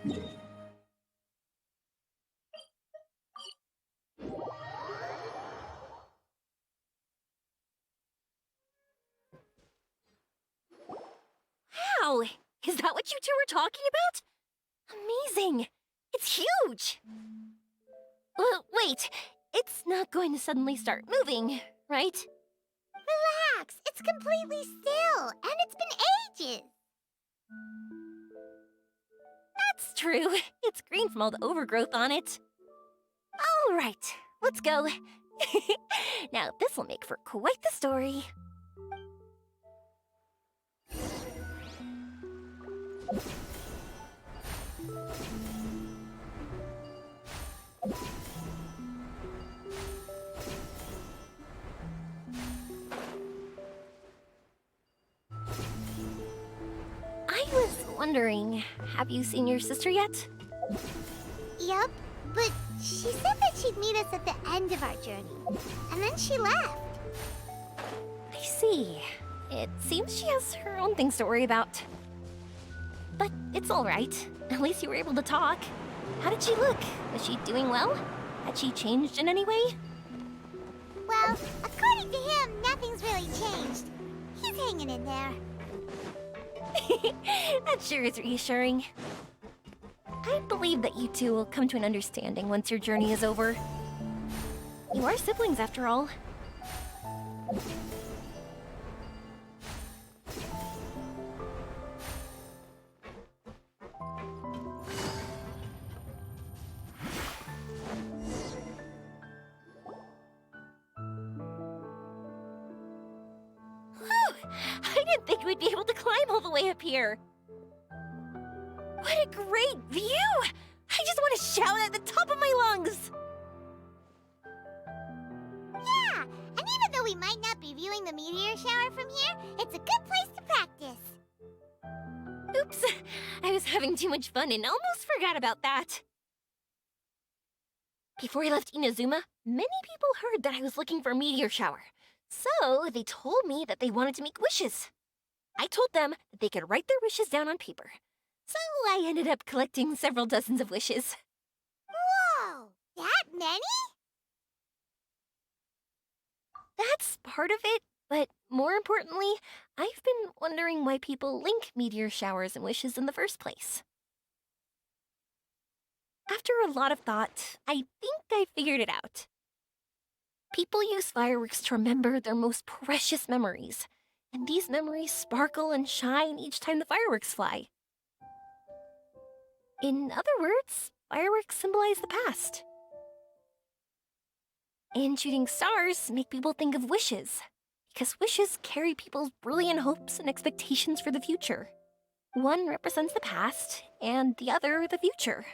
Wow! Is that what you two were talking about? Amazing! It's huge! Wait, it's not going to suddenly start moving, right? Relax, it's completely still, and it's been ages. That's true. It's green from all the overgrowth on it. All right, let's go. Now, this will make for quite the story. I was wondering, have you seen your sister yet? Yup, but she said that she'd meet us at the end of our journey, and then she left. I see. It seems she has her own things to worry about. But it's all right. At least you were able to talk. How did she look? Was she doing well? Had she changed in any way? Well, according to him, nothing's really changed. He's hanging in there. That sure is reassuring. I believe that you two will come to an understanding once your journey is over. You are siblings, after all. I didn't think we'd be able to climb all the way up here. What a great view! I just want to shout at the top of my lungs! Yeah, and even though we might not be viewing the meteor shower from here, it's a good place to practice. Oops, I was having too much fun and almost forgot about that. Before I left Inazuma, many people heard that I was looking for a meteor shower. So they told me that they wanted to make wishes. I told them that they could write their wishes down on paper. So I ended up collecting several dozens of wishes. Whoa, that many? That's part of it, but more importantly, I've been wondering why people link meteor showers and wishes in the first place. After a lot of thought, I think I figured it out. People use fireworks to remember their most precious memories, and these memories sparkle and shine each time the fireworks fly. In other words, fireworks symbolize the past. And shooting stars make people think of wishes, because wishes carry people's brilliant hopes and expectations for the future. One represents the past, and the other the future.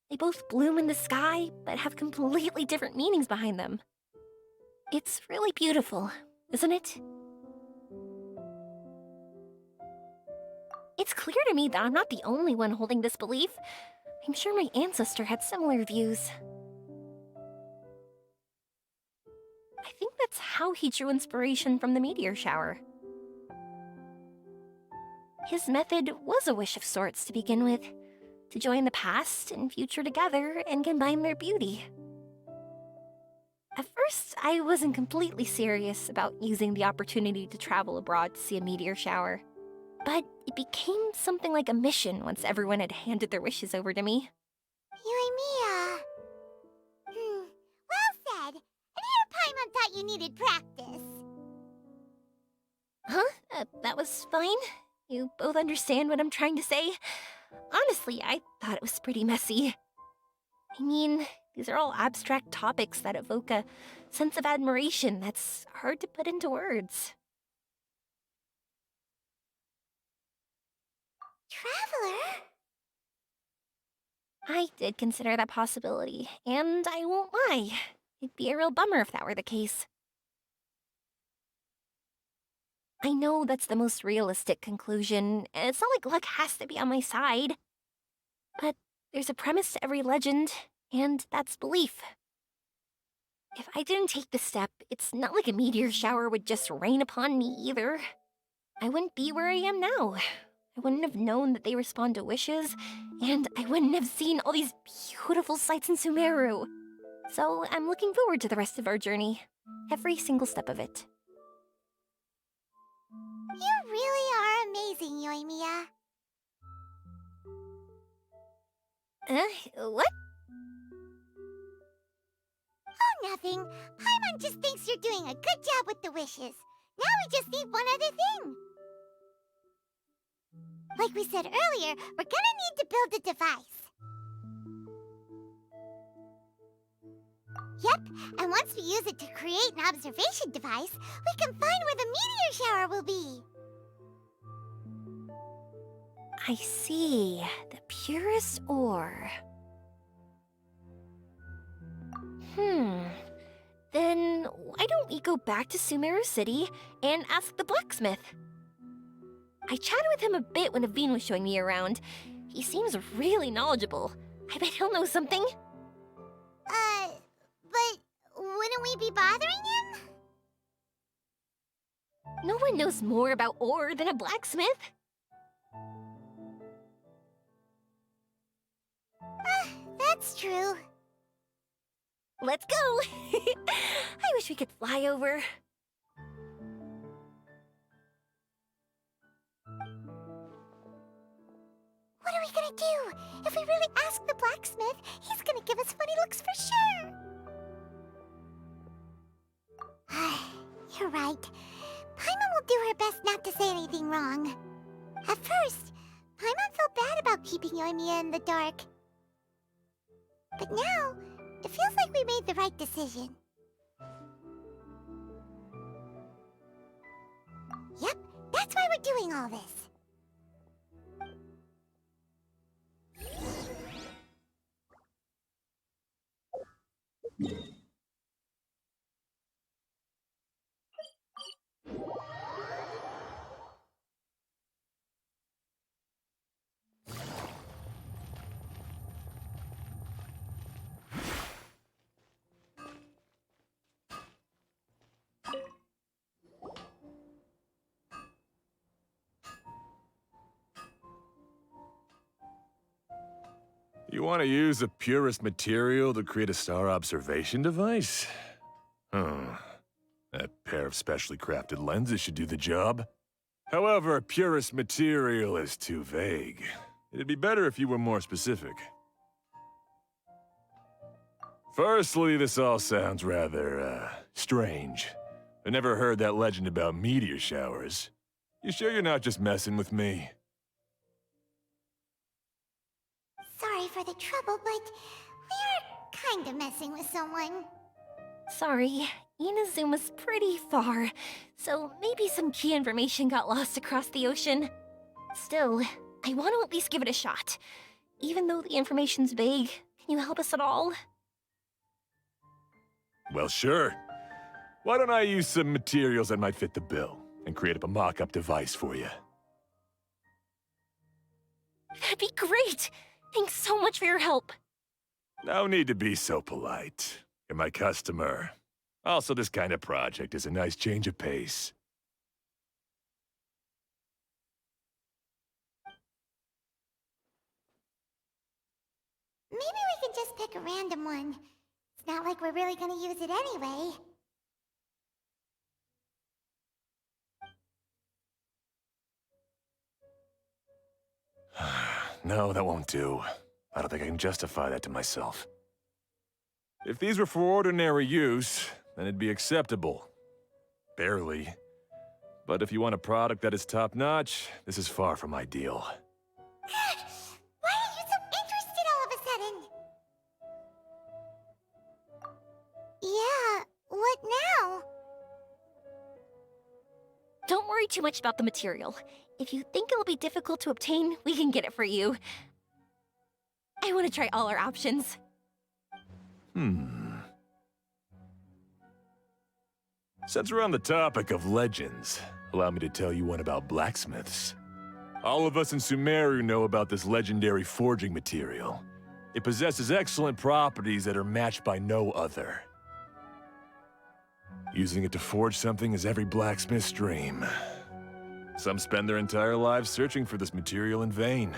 They both bloom in the sky, but have completely different meanings behind them. It's really beautiful, isn't it? It's clear to me that I'm not the only one holding this belief. I'm sure my ancestor had similar views. I think that's how he drew inspiration from the meteor shower. His method was a wish of sorts to begin with, to join the past and future together and combine their beauty. At first, I wasn't completely serious about using the opportunity to travel abroad to see a meteor shower. But it became something like a mission once everyone had handed their wishes over to me. Yoimiya. Well said. And here Paimon thought you needed practice. Huh? That was fine? You both understand what I'm trying to say? Honestly, I thought it was pretty messy. I mean, these are all abstract topics that evoke a sense of admiration that's hard to put into words. Traveler? I did consider that possibility, and I won't lie. It'd be a real bummer if that were the case. I know that's the most realistic conclusion, and it's not like luck has to be on my side. But there's a premise to every legend, and that's belief. If I didn't take this step, it's not like a meteor shower would just rain upon me either. I wouldn't be where I am now. I wouldn't have known that they respond to wishes, and I wouldn't have seen all these beautiful sights in Sumeru. So I'm looking forward to the rest of our journey. Every single step of it. You really are amazing, Yoimiya. What? Oh, nothing. Paimon just thinks you're doing a good job with the wishes. Now we just need one other thing. Like we said earlier, we're gonna need to build a device. Yep, and once we use it to create an observation device, we can find where the meteor shower will be. I see. The purest ore. Then why don't we go back to Sumeru City and ask the blacksmith? I chatted with him a bit when Aveen was showing me around. He seems really knowledgeable. I bet he'll know something. But wouldn't we be bothering him? No one knows more about ore than a blacksmith. That's true. Let's go! I wish we could fly over. What are we gonna do? If we really ask the blacksmith, he's gonna give us funny looks for sure. You're right. Paimon will do her best not to say anything wrong. At first, Paimon felt bad about keeping Yoimiya in the dark. But now, it feels like we made the right decision. Yep, that's why we're doing all this. You want to use the purest material to create a star observation device? That pair of specially crafted lenses should do the job. However, purest material is too vague. It'd be better if you were more specific. Firstly, this all sounds rather, strange. I never heard that legend about meteor showers. You sure you're not just messing with me? Sorry for the trouble, but we are kinda messing with someone. Sorry, Inazuma's pretty far, so maybe some key information got lost across the ocean. Still, I want to at least give it a shot. Even though the information's vague, can you help us at all? Well, sure. Why don't I use some materials that might fit the bill and create up a mock-up device for you? That'd be great! Thanks so much for your help. No need to be so polite. You're my customer. Also, this kind of project is a nice change of pace. Maybe we can just pick a random one. It's not like we're really gonna use it anyway. No, that won't do. I don't think I can justify that to myself. If these were for ordinary use, then it'd be acceptable. Barely. But if you want a product that is top-notch, this is far from ideal. Why are you so interested all of a sudden? Yeah, what now? Don't worry too much about the material. If you think it'll be difficult to obtain, we can get it for you. I want to try all our options. Since we're on the topic of legends, allow me to tell you one about blacksmiths. All of us in Sumeru know about this legendary forging material. It possesses excellent properties that are matched by no other. Using it to forge something is every blacksmith's dream. Some spend their entire lives searching for this material in vain,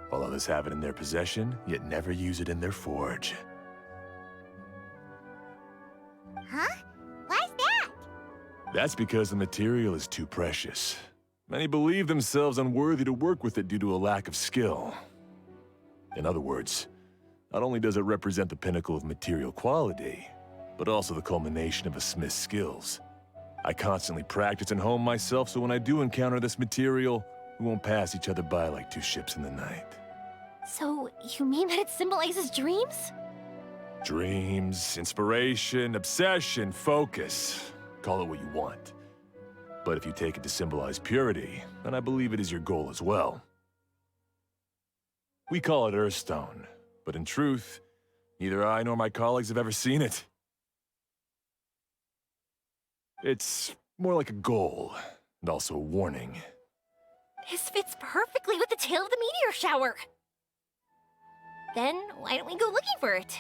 while others have it in their possession, yet never use it in their forge. Huh? Why's that? That's because the material is too precious. Many believe themselves unworthy to work with it due to a lack of skill. In other words, not only does it represent the pinnacle of material quality, but also the culmination of a smith's skills. I constantly practice and hone myself, so when I do encounter this material, we won't pass each other by like two ships in the night. So, you mean that it symbolizes dreams? Dreams, inspiration, obsession, focus. Call it what you want. But if you take it to symbolize purity, then I believe it is your goal as well. We call it Earthstone, but in truth, neither I nor my colleagues have ever seen it. It's more like a goal, and also a warning. This fits perfectly with the tale of the meteor shower. Then, why don't we go looking for it?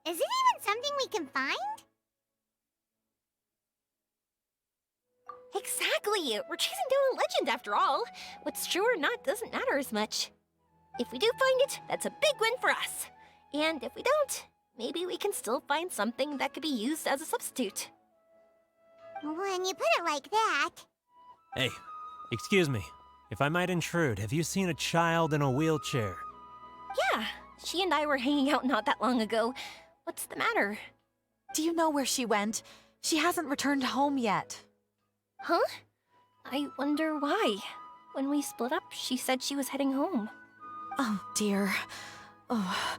Is it even something we can find? Exactly! We're chasing down a legend after all. What's true or not doesn't matter as much. If we do find it, that's a big win for us. And if we don't, maybe we can still find something that could be used as a substitute. When you put it like that... Hey, excuse me. If I might intrude, have you seen a child in a wheelchair? Yeah, she and I were hanging out not that long ago. What's the matter? Do you know where she went? She hasn't returned home yet. Huh? I wonder why. When we split up, she said she was heading home. Oh, dear. Oh.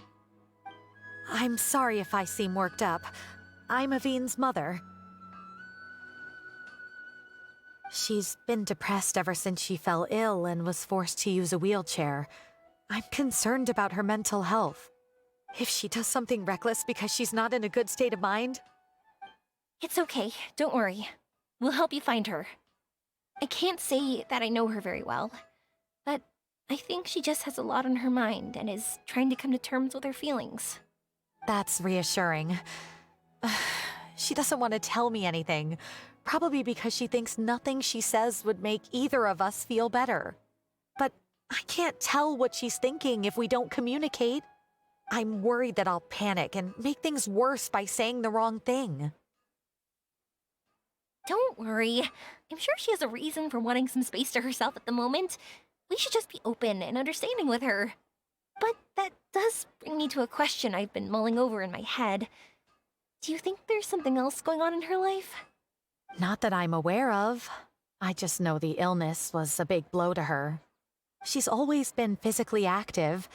I'm sorry if I seem worked up. I'm Avine's mother. She's been depressed ever since she fell ill and was forced to use a wheelchair. I'm concerned about her mental health. If she does something reckless because she's not in a good state of mind... It's okay, don't worry. We'll help you find her. I can't say that I know her very well, but I think she just has a lot on her mind and is trying to come to terms with her feelings. That's reassuring. She doesn't want to tell me anything, probably because she thinks nothing she says would make either of us feel better. But I can't tell what she's thinking if we don't communicate. I'm worried that I'll panic and make things worse by saying the wrong thing. Don't worry. I'm sure she has a reason for wanting some space to herself at the moment. We should just be open and understanding with her. But that does bring me to a question I've been mulling over in my head. Do you think there's something else going on in her life? Not that I'm aware of. I just know the illness was a big blow to her. She's always been physically active.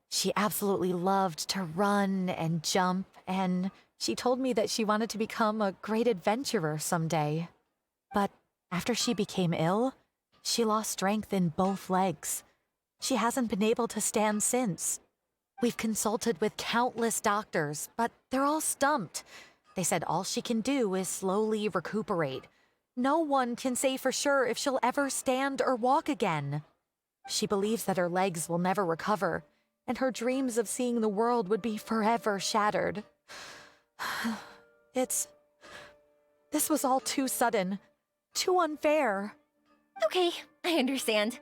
She absolutely loved to run and jump, and she told me that she wanted to become a great adventurer someday. But after she became ill, she lost strength in both legs. She hasn't been able to stand since. We've consulted with countless doctors, but they're all stumped. They said all she can do is slowly recuperate. No one can say for sure if she'll ever stand or walk again. She believes that her legs will never recover, and her dreams of seeing the world would be forever shattered. This was all too sudden, too unfair. Okay, I understand.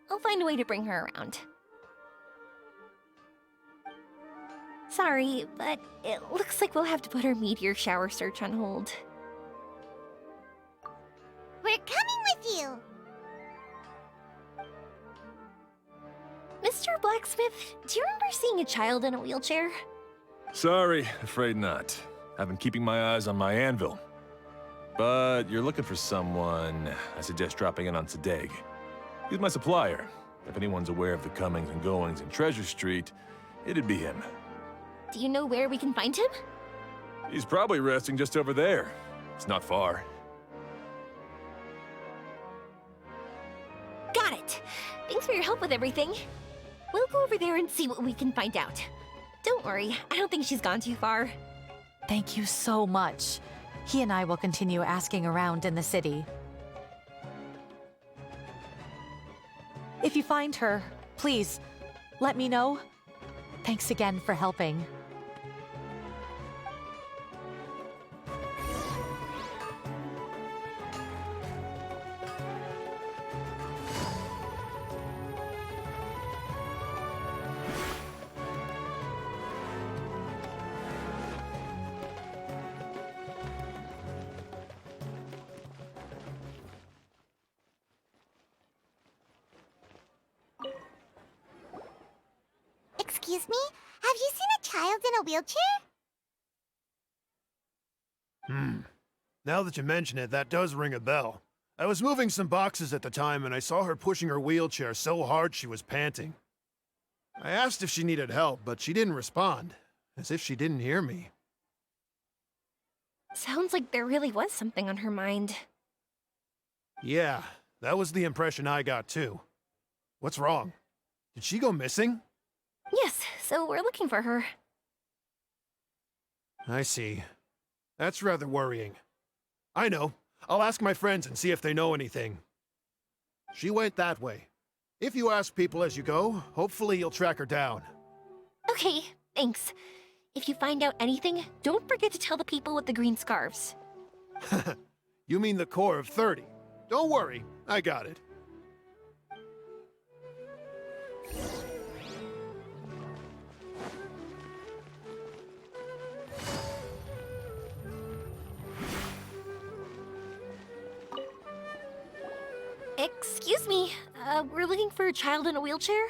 I'll find a way to bring her around. Sorry, but it looks like we'll have to put our meteor shower search on hold. We're coming with you! Mr. Blacksmith, do you remember seeing a child in a wheelchair? Sorry, afraid not. I've been keeping my eyes on my anvil. But you're looking for someone, I suggest dropping in on Sadeg. He's my supplier. If anyone's aware of the comings and goings in Treasure Street, it'd be him. Do you know where we can find him? He's probably resting just over there. It's not far. Got it! Thanks for your help with everything. We'll go over there and see what we can find out. Don't worry, I don't think she's gone too far. Thank you so much. He and I will continue asking around in the city. If you find her, please, let me know. Thanks again for helping. Excuse me? Have you seen a child in a wheelchair? Now that you mention it, that does ring a bell. I was moving some boxes at the time and I saw her pushing her wheelchair so hard she was panting. I asked if she needed help, but she didn't respond, as if she didn't hear me. Sounds like there really was something on her mind. Yeah, that was the impression I got too. What's wrong? Did she go missing? Yes, so we're looking for her. I see. That's rather worrying. I know. I'll ask my friends and see if they know anything. She went that way. If you ask people as you go, hopefully you'll track her down. Okay, thanks. If you find out anything, don't forget to tell the people with the green scarves. You mean the core of 30. Don't worry, I got it. Excuse me, we're looking for a child in a wheelchair?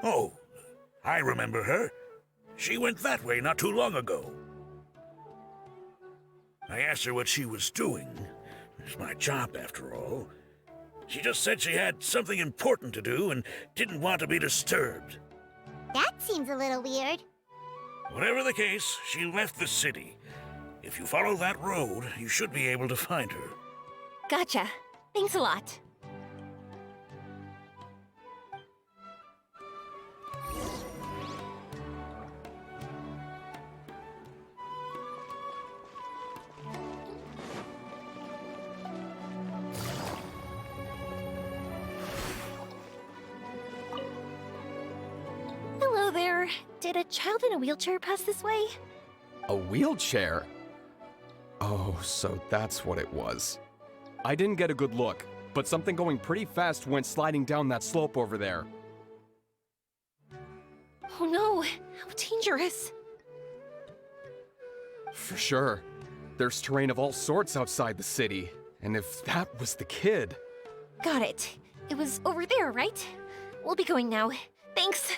Oh, I remember her. She went that way not too long ago. I asked her what she was doing. It's my job, after all. She just said she had something important to do and didn't want to be disturbed. That seems a little weird. Whatever the case, she left the city. If you follow that road, you should be able to find her. Gotcha. Thanks a lot. Hello there. Did a child in a wheelchair pass this way? A wheelchair? Oh, so that's what it was. I didn't get a good look, but something going pretty fast went sliding down that slope over there. Oh no, how dangerous. For sure. There's terrain of all sorts outside the city, and if that was the kid... Got it. It was over there, right? We'll be going now. Thanks.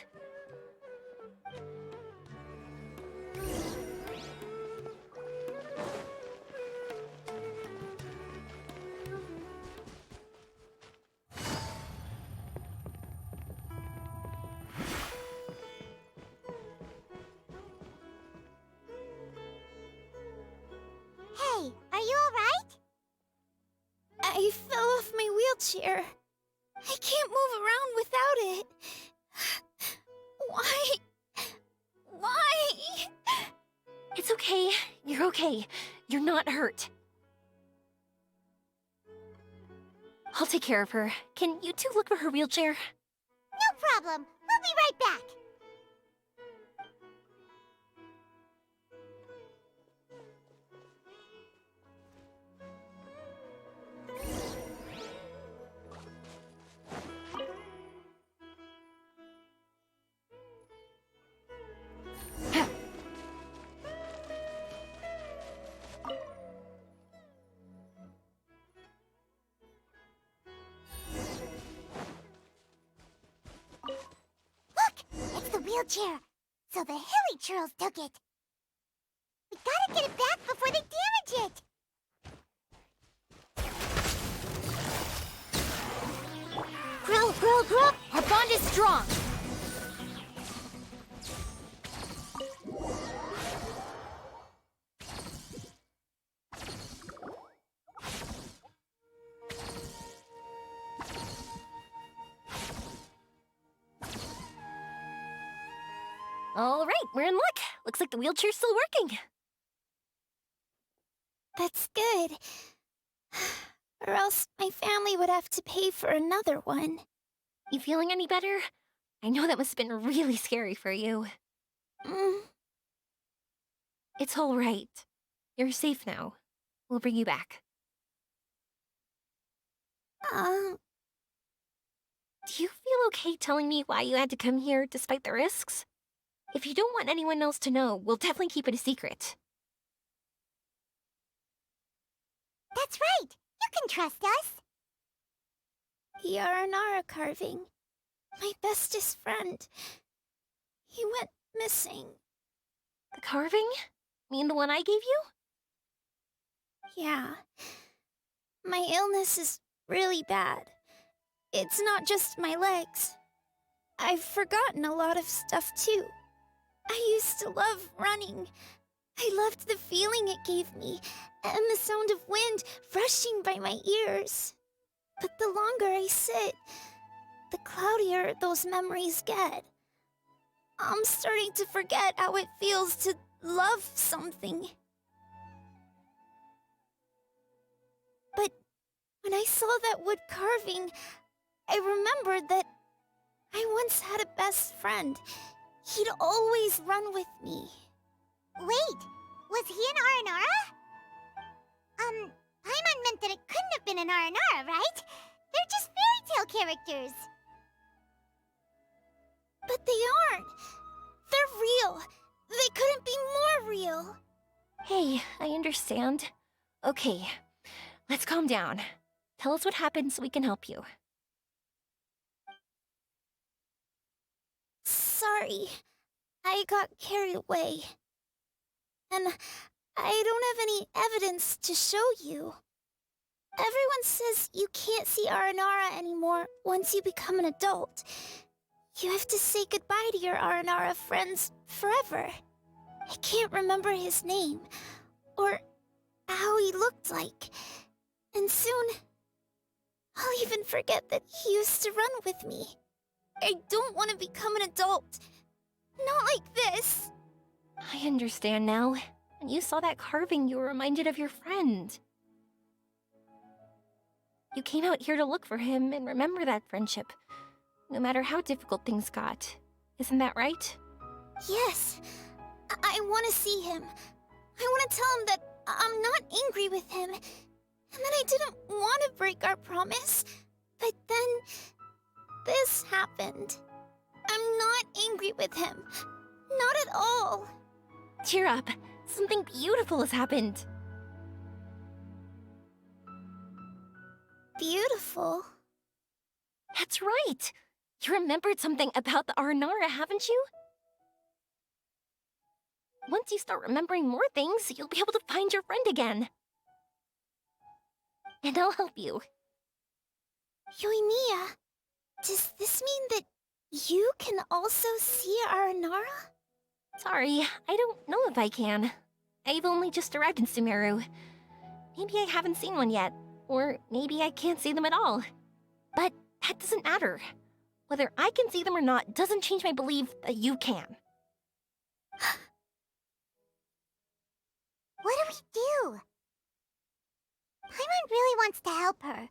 Hey, are you alright? I fell off my wheelchair. I can't move around without it. Why? Why? It's okay. You're okay. You're not hurt. I'll take care of her. Can you two look for her wheelchair? No problem. We'll be right back. Look! It's the wheelchair. So the hilly churls took it. We gotta get it back before they damage it. Grow! Our bond is strong! All right, we're in luck. Looks like the wheelchair's still working. That's good. Or else my family would have to pay for another one. You feeling any better? I know that must have been really scary for you. It's all right. You're safe now. We'll bring you back. Do you feel okay telling me why you had to come here despite the risks? If you don't want anyone else to know, we'll definitely keep it a secret. That's right. You can trust us. Yaranara carving. My bestest friend. he went missing. The carving? Mean the one I gave you? Yeah. My illness is really bad. It's not just my legs. I've forgotten a lot of stuff too. I used to love running. I loved the feeling it gave me, and the sound of wind rushing by my ears. But the longer I sit, the cloudier those memories get. I'm starting to forget how it feels to love something. But when I saw that wood carving, I remembered that I once had a best friend. He'd always run with me. Wait, was he an Aranara? Paimon meant that it couldn't have been an Aranara, right? They're just fairy tale characters. But they aren't. They're real. They couldn't be more real. Hey, I understand. Okay, let's calm down. Tell us what happened so we can help you. Sorry. I got carried away. And I don't have any evidence to show you. Everyone says you can't see Aranara anymore once you become an adult. You have to say goodbye to your Aranara friends forever. I can't remember his name, or how he looked like. And soon, I'll even forget that he used to run with me. I don't want to become an adult. Not like this. I understand now. When you saw that carving, you were reminded of your friend. You came out here to look for him and remember that friendship, no matter how difficult things got. Isn't that right? Yes. I want to see him. I want to tell him that I'm not angry with him, and that I didn't want to break our promise. But then, this happened. I'm not angry with him. Not at all. Cheer up. Something beautiful has happened. Beautiful. That's right. You remembered something about the Aranara, haven't you? Once you start remembering more things, you'll be able to find your friend again. And I'll help you. Yoimiya, does this mean that you can also see Aranara? Sorry, I don't know if I can. I've only just arrived in Sumeru. Maybe I haven't seen one yet, or maybe I can't see them at all. But that doesn't matter. Whether I can see them or not doesn't change my belief that you can. What do we do? Paimon really wants to help her.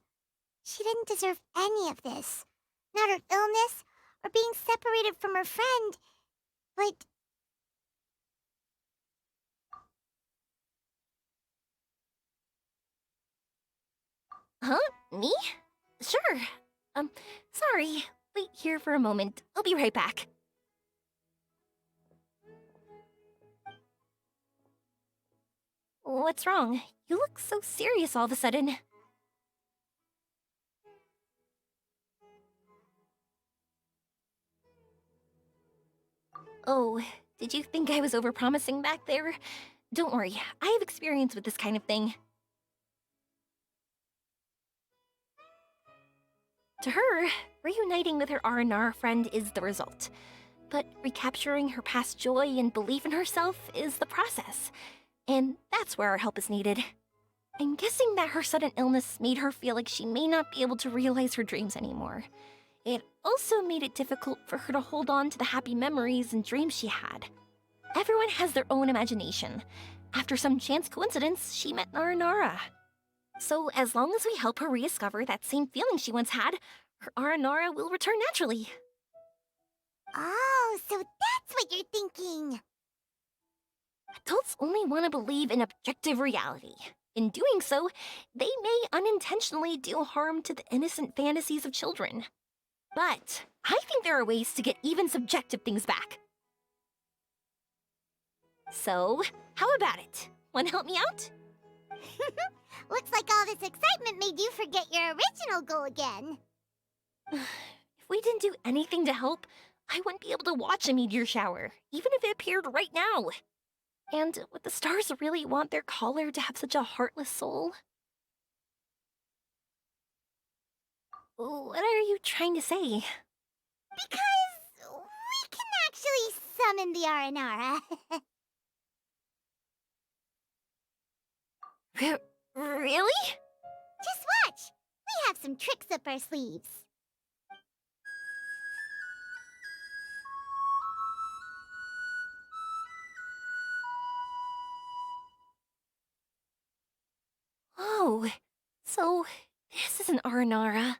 She didn't deserve any of this. Not her illness, or being separated from her friend. But... Huh? Me? Sure. Sorry. Wait here for a moment. I'll be right back. What's wrong? You look so serious all of a sudden. Oh, did you think I was overpromising back there? Don't worry, I have experience with this kind of thing. To her, reuniting with her Aranara friend is the result. But recapturing her past joy and belief in herself is the process. And that's where our help is needed. I'm guessing that her sudden illness made her feel like she may not be able to realize her dreams anymore. It also made it difficult for her to hold on to the happy memories and dreams she had. Everyone has their own imagination. After some chance coincidence, she met Aranara. So as long as we help her rediscover that same feeling she once had, her Aranara will return naturally. Oh, so that's what you're thinking. Adults only want to believe in objective reality. In doing so, they may unintentionally do harm to the innocent fantasies of children. But I think there are ways to get even subjective things back. So, how about it? Want to help me out? Looks like all this excitement made you forget your original goal again. If we didn't do anything to help, I wouldn't be able to watch a meteor shower, even if it appeared right now. And would the stars really want their caller to have such a heartless soul? What are you trying to say? Because we can actually summon the Aranara. Really? Just watch! We have some tricks up our sleeves. Oh, so this is an Aranara.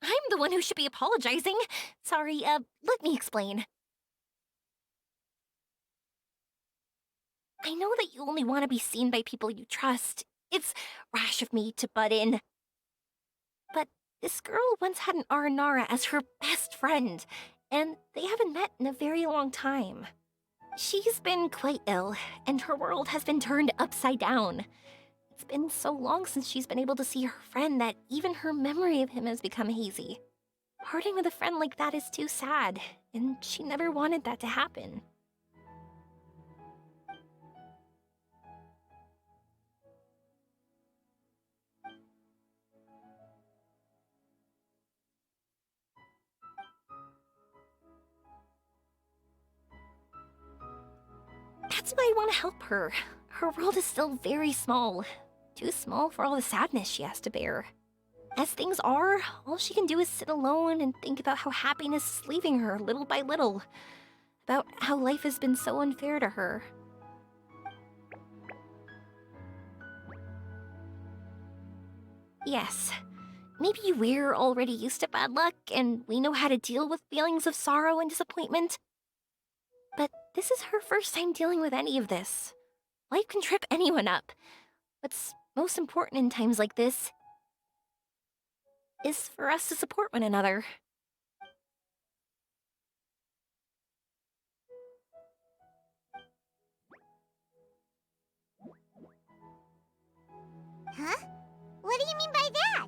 I'm the one who should be apologizing. Sorry, let me explain. I know that you only want to be seen by people you trust. It's rash of me to butt in. But this girl once had an Aranara as her best friend, and they haven't met in a very long time. She's been quite ill, and her world has been turned upside down. It's been so long since she's been able to see her friend that even her memory of him has become hazy. Parting with a friend like that is too sad, and she never wanted that to happen. That's why I want to help her. Her world is still very small. Too small for all the sadness she has to bear. As things are, all she can do is sit alone and think about how happiness is leaving her little by little. About how life has been so unfair to her. Yes, maybe we're already used to bad luck and we know how to deal with feelings of sorrow and disappointment. But this is her first time dealing with any of this. Life can trip anyone up. What's most important in times like this is for us to support one another. Huh? What do you mean by that?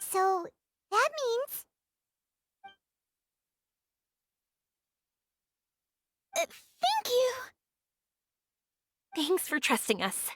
So, that means... Thank you. Thanks for trusting us.